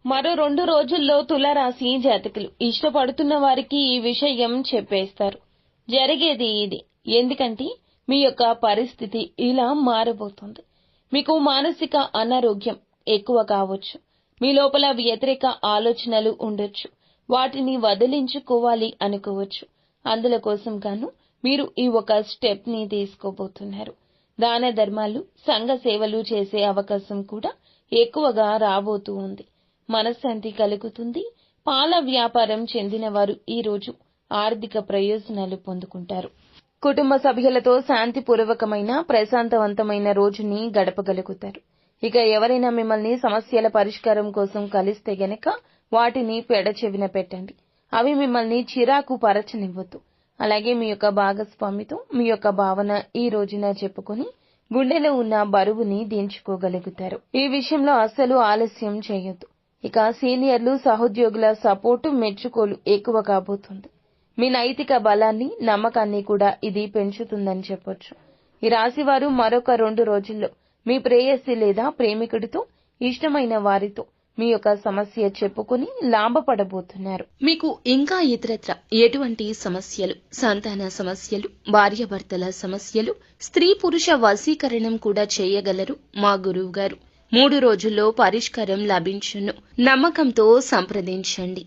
మరో 2 రోజుల్లో తులారాశి జాతకులు ఇష్టపడుతున్న వారికి ఈ విషయం చెప్పేస్తారు. జరిగేది ఇది. ఎందుకంటే మీ యొక్క పరిస్థితి ఇలా మారబోతోంది. మీకు మానసిక అనారోగ్యం ఎక్కువ కావచ్చు. మీ లోపల వ్యతిరేక ఆలోచనలు ఉండొచ్చు. వాటిని వదిలించుకోవాలి అనుకోవచ్చు. అందుల కోసం గాను మీరు ఈ ఒక స్టెప్ ని తీసుకోబోతున్నారు. దాన ధర్మాలు, సంఘ సేవలు చేసే అవకాశం కూడా ఎక్కువగా రాబోతూ ఉంది. మనశ్శాంతి కలుగుతుంది. పాల వ్యాపారం చెందిన వారు ఈ రోజు ఆర్థిక ప్రయోజనాలు పొందుకుంటారు. కుటుంబ సభ్యులతో శాంతిపూర్వకమైన ప్రశాంతవంతమైన రోజుని గడపగలుగుతారు. ఇక ఎవరైనా మిమ్మల్ని సమస్యల పరిష్కారం కోసం కలిస్తే గనక వాటిని పెడచెవిన పెట్టండి. అవి మిమ్మల్ని చిరాకు పరచనివ్వద్దు. అలాగే మీ యొక్క భాగస్వామితో మీ యొక్క భావన ఈ రోజున చెప్పుకొని గుండెలో ఉన్న బరువుని దించుకోగలుగుతారు. ఈ విషయంలో అస్సలు ఆలస్యం చేయొద్దు. ఇక సీనియర్లు, సహోద్యోగుల సపోర్టు, మెచ్చుకోలు ఎక్కువ కాబోతుంది. మీ నైతిక బలాన్ని, నమ్మకాన్ని కూడా ఇది పెంచుతుందని చెప్పొచ్చు. ఈ రాశివారు మరొక 2 రోజుల్లో మీ ప్రేయసి లేదా ప్రేమికుడితో, ఇష్టమైన వారితో మీ యొక్క సమస్య చెప్పుకుని లాభపడబోతున్నారు. మీకు ఇంకా ఇతరత్ర ఎటువంటి సమస్యలు, సంతాన సమస్యలు, భార్యాభర్తల సమస్యలు, స్త్రీ పురుష వశీకరణం కూడా చేయగలరు మా గురువు గారు. 3 రోజుల్లో పరిష్కారం లభించును. నమ్మకంతో సంప్రదించండి.